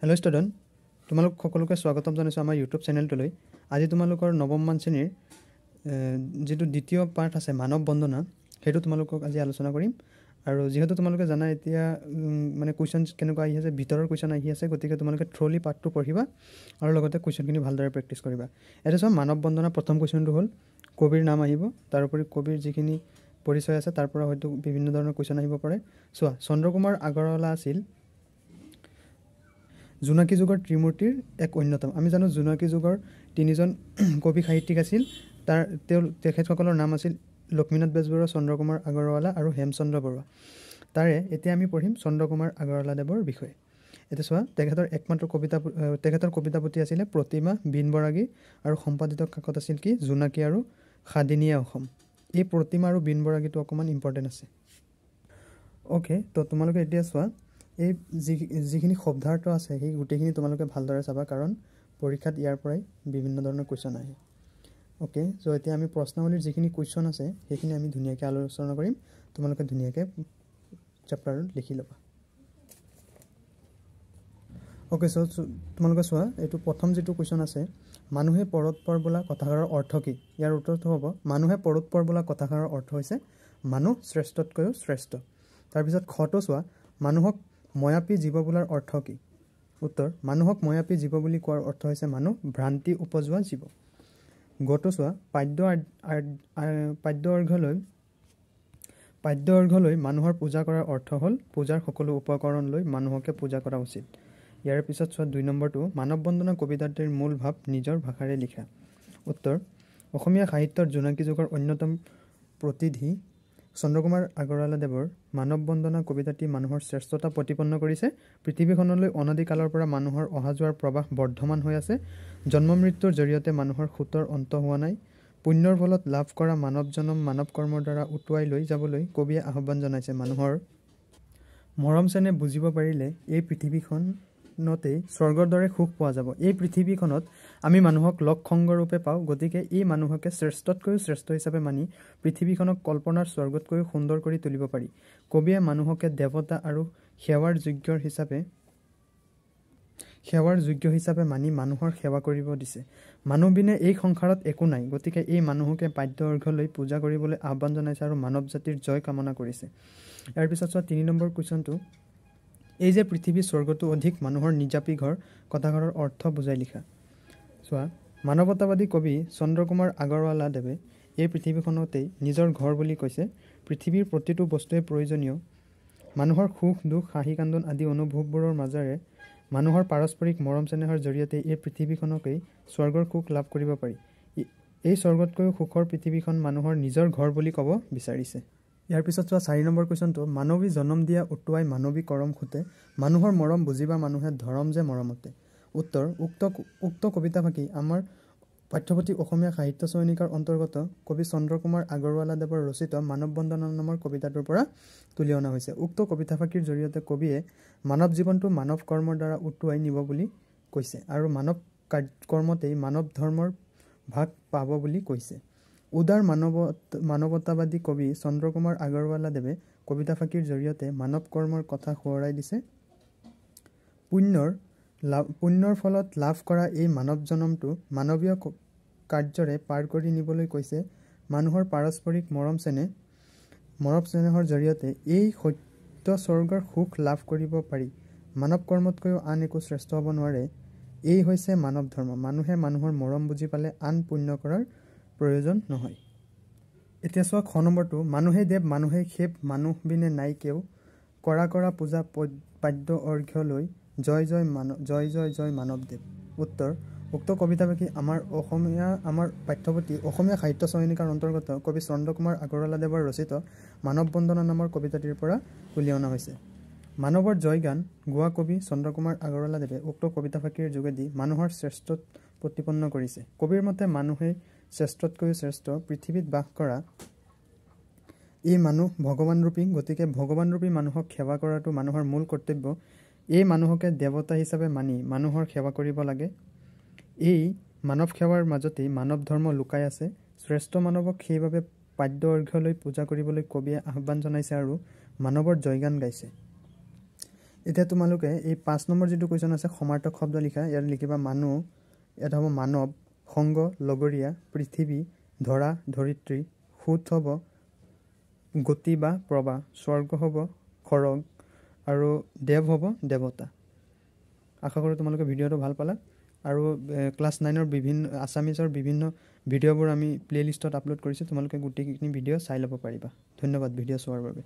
Hello student তোমালোক সকলোকে স্বাগতম জানাইছো আমাৰ ইউটিউব চেনেলটোলৈ। আজি তোমালোকৰ নৱম মান শ্ৰেণীৰ যেটো দ্বিতীয় পাঠ আছে মানৱ বন্দনা হেতু তোমালোকক আজি আলোচনা কৰিম। আৰু যেহেতু তোমালোকে জানা এতিয়া মানে কোৱেশ্চনছ কেনেকুৱা আহি আছে ভিতৰৰ কোৱেশ্চন আহি আছে, গতিকে তোমালোকে থ্ৰলি পাঠটো পঢ়িবা আৰু লগতে কোৱেশ্চনখিনি ভালদৰে প্ৰেক্টিছ কৰিবা। এটা সব মানৱ বন্দনা প্ৰথম কোৱেশ্চনটো হ'ল কবিৰ নাম আহিব, তাৰ উপৰি কবিৰ যিখিনি পৰিচয় আছে তাৰ পৰা হয়তো বিভিন্ন ধৰণৰ কোৱেশ্চন আহিব পাৰে। চোৱা, চন্দ্ৰকুমাৰ আগৰৱালা আছিল জোনাকী যুগৰ ত্ৰিমূৰ্তিৰ এক অন্যতম। আমি জানো জোনাকী যুগৰ তিনিজন কবি সাহিত্যিক আছিল। তেখেতসকলৰ নাম আছিল লক্ষ্মীনাথ বেজবৰুৱা, চন্দ্ৰকুমাৰ আগৰৱালা আৰু হেমচন্দ্ৰ বৰুৱা। তাৰে এতিয়া আমি পঢ়িম চন্দ্ৰকুমাৰ আগৰৱালা দেৱৰ বিষয়ে। এতিয়া চোৱা, তেখেতৰ কবিতা পুথি আছিলে প্ৰতিমা, বিন বৰাগী আৰু সম্পাদিত কাকত আছিল কি জোনাকী আৰু সাদিনীয়া অসম। এই প্ৰতিমা আৰু বিন বৰাগীটো অকণমান ইম্পৰ্টেণ্ট আছে। অ'কে, তো তোমালোকে এতিয়া চোৱা, এই যিখিনি শব্দাৰ্থ আছে সেই গোটেইখিনি তোমালোকে ভালদৰে চাবা, কাৰণ পৰীক্ষাত ইয়াৰ পৰাই বিভিন্ন ধৰণৰ কুৱেশ্যন আহে। অ'কে, চ' এতিয়া আমি প্ৰশ্নাৱলীৰ যিখিনি কুৱেশ্যন আছে সেইখিনি আমি ধুনীয়াকৈ আলোচনা কৰিম। তোমালোকে ধুনীয়াকৈ চেপ্টাৰত লিখি ল'বা। অ'কে, চ' তোমালোকে চোৱা, এইটো প্ৰথম যিটো কুৱেশ্যন আছে, মানুহে পৰৎপৰ বোলা কথাষাৰৰ অৰ্থ কি? ইয়াৰ উত্তৰটো হ'ব মানুহে পৰৎপৰ বোলা কথাষাৰৰ অৰ্থ হৈছে মানুহ শ্ৰেষ্ঠতকৈও শ্ৰেষ্ঠ। তাৰপিছত খটো চোৱা, মানুহক ময়াপী জীৱ বোলাৰ অৰ্থ কি? উত্তৰ, মানুহক ময়াপী জীৱ বুলি কোৱাৰ অৰ্থ হৈছে মানুহ ভ্ৰান্তি উপজোৱা জীৱ। গটো চোৱা, পাদ্য অৰ্ঘ্যলৈ মানুহৰ পূজা কৰাৰ অৰ্থ হ'ল পূজাৰ সকলো উপকৰণ লৈ মানুহকে পূজা কৰা উচিত। ইয়াৰ পিছত চোৱা 2 নম্বৰটো, মানৱ বন্দনা কবিতাটিৰ মূল ভাৱ নিজৰ ভাষাৰে লিখা। উত্তৰ, অসমীয়া সাহিত্যৰ জোনাকী যুগৰ অন্যতম প্ৰতিনিধি চন্দ্ৰকুমাৰ আগৰৱালা দেৱৰ মানৱ বন্দনা কবিতাটি মানুহৰ শ্ৰেষ্ঠতা প্ৰতিপন্ন কৰিছে। পৃথিৱীখনলৈ অনাদিকালৰ পৰা মানুহৰ অহা যোৱাৰ প্ৰৱাহ বৰ্ধমান হৈ আছে। জন্ম মৃত্যুৰ জৰিয়তে মানুহৰ সুতৰ অন্ত হোৱা নাই। পুণ্যৰ ফলত লাভ কৰা মানৱ জনম মানৱ কৰ্মৰ দ্বাৰা উটুৱাই লৈ যাবলৈ কবিয়ে আহ্বান জনাইছে। মানুহৰ মৰম চেনেহ বুজিব পাৰিলে এই পৃথিৱীখনতেই স্বৰ্গৰ দৰে সুখ পোৱা যাব। এই পৃথিৱীখনত আমি মানুহক লগ সংগৰূপে পাওঁ, গতিকে এই মানুহকে শ্ৰেষ্ঠতকৈও শ্ৰেষ্ঠ হিচাপে মানি পৃথিৱীখনক কল্পনাৰ স্বৰ্গতকৈও সুন্দৰ কৰি তুলিব পাৰি। কবিয়ে মানুহকে দেৱতা আৰু সেৱাৰ যোগ্য হিচাপে মানি মানুহৰ সেৱা কৰিব দিছে। মানুহ বিনে এই সংসাৰত একো নাই, গতিকে এই মানুহকে পাদ্য অৰ্ঘ্যলৈ পূজা কৰিবলৈ আহ্বান জনাইছে আৰু মানৱ জাতিৰ জয় কামনা কৰিছে। ইয়াৰ পিছত চোৱা 3 নম্বৰ কুৱেশ্যনটো, এই যে পৃথিৱী স্বৰ্গটো অধিক মানুহৰ নিজাপি ঘৰ কথাষাৰৰ অৰ্থ বুজাই লিখা। চোৱা, মানৱতাবাদী কবি চন্দ্ৰকুমাৰ আগৰৱালা দেৱে এই পৃথিৱীখনতেই নিজৰ ঘৰ বুলি কৈছে। পৃথিৱীৰ প্ৰতিটো বস্তুৱে প্ৰয়োজনীয়। মানুহৰ সুখ দুখ হাঁহি কান্দোন আদি অনুভৱবোৰৰ মাজেৰে মানুহৰ পাৰস্পৰিক মৰম চেনেহৰ জৰিয়তে এই পৃথিৱীখনকেই স্বৰ্গৰ সুখ লাভ কৰিব পাৰি। এই স্বৰ্গতকৈও সুখৰ পৃথিৱীখন মানুহৰ নিজৰ ঘৰ বুলি ক'ব বিচাৰিছে। ইয়াৰ পিছত চোৱা 4 নম্বৰ কুৱেশ্যনটো, মানৱী জনম দিয়া উটুৱাই মানৱী কৰম খুটে, মানুহৰ মৰম বুজিবা মানুহে ধৰম যে মৰমতে। উত্তৰ, উক্ত কবিতাফাঁকি আমাৰ পাঠ্যপুথি অসমীয়া সাহিত্য চয়নিকাৰ অন্তৰ্গত কবি চন্দ্ৰকুমাৰ আগৰৱালা দেৱৰ ৰচিত মানৱ বন্দনা নামৰ কবিতাটোৰ পৰা তুলি অনা হৈছে। উক্ত কবিতাফাঁকিৰ জৰিয়তে কবিয়ে মানৱ জীৱনটো মানৱ কৰ্মৰ দ্বাৰা উটুৱাই নিব বুলি কৈছে আৰু মানৱ কৰ্মতেই মানৱ ধৰ্মৰ ভাগ পাব বুলি কৈছে। উদাৰ মানৱতাবাদী কবি চন্দ্ৰকুমাৰ আগৰৱালা দেৱে কবিতাফাঁকিৰ জৰিয়তে মানৱ কৰ্মৰ কথা সোঁৱৰাই দিছে। পুণ্যৰ ফলত লাভ কৰা এই মানৱ জনমটো মানৱীয় কাৰ্যৰে পাৰ কৰি নিবলৈ কৈছে। মানুহৰ পাৰস্পৰিক মৰম চেনেহৰ জৰিয়তে এই সত্য স্বৰ্গৰ সুখ লাভ কৰিব পাৰি। মানৱ কৰ্মতকৈও আন একো শ্ৰেষ্ঠ হ'ব নোৱাৰে। এই হৈছে মানৱ ধৰ্ম। মানুহে মানুহৰ মৰম বুজি পালে আন পুণ্য কৰাৰ প্ৰয়োজন নহয়। এতিয়া চোৱা 6 নম্বৰটো, মানুহেই দেৱ মানুহেই খেপ মানুহ বিনে নাই কেও, কৰা পূজা পাদ্য অৰ্ঘ্যলৈ জয় জয় মানৱদেৱ। উত্তৰ, উক্ত কবিতাফাঁকি আমাৰ পাঠ্যপুথি অসমীয়া সাহিত্য চয়নিকাৰ অন্তৰ্গত কবি চন্দ্ৰকুমাৰ আগৰৱালা দেৱৰ ৰচিত মানৱ বন্দনা নামৰ কবিতাটিৰ পৰা তুলি অনা হৈছে। মানৱৰ জয়গান গোৱা কবি চন্দ্ৰকুমাৰ আগৰৱালা দেৱে উক্ত কবিতাফাঁকিৰ যোগেদি মানুহৰ শ্ৰেষ্ঠত প্ৰতিপন্ন কৰিছে। কবিৰ মতে মানুহেই শ্ৰেষ্ঠতকৈও শ্ৰেষ্ঠ। পৃথিৱীত বাস কৰা এই মানুহ ভগৱানৰূপী, গতিকে ভগৱানৰূপী মানুহক সেৱা কৰাটো মানুহৰ মূল কৰ্তব্য। এই মানুহকে দেৱতা হিচাপে মানি মানুহৰ সেৱা কৰিব লাগে। এই মানৱ সেৱাৰ মাজতেই মানৱ ধৰ্ম লুকাই আছে। শ্ৰেষ্ঠ মানৱক সেইবাবে পাদ্য অৰ্ঘ্যলৈ পূজা কৰিবলৈ কবিয়ে আহ্বান জনাইছে আৰু মানৱৰ জয়গান গাইছে। এতিয়া তোমালোকে এই 5 নম্বৰ যেটো কোৱেশ্চন আছে সমাৰ্থক শব্দ লিখা ইয়াত লিখিবা মানুহ এটা হ'ব মানৱ সংগ লগৰীয়া পৃথিৱী ধৰা ধৰিত্ৰী সুত হ'ব গতি বা প্ৰবাহ স্বৰ্গ হ'ব খৰগ আৰু দেৱ হ'ব দেৱতা আশা কৰোঁ তোমালোকে ভিডিঅ'টো ভাল পালা আৰু ক্লাছ 9 ৰ বিভিন্ন আসামিজৰ বিভিন্ন ভিডিঅ'বোৰ আমি প্লেলিষ্টত আপলোড কৰিছো তোমালোকে গোটেইখিনি ভিডিঅ' চাই ল'ব পাৰিবা ধন্যবাদ ভিডিঅ' চোৱাৰ বাবে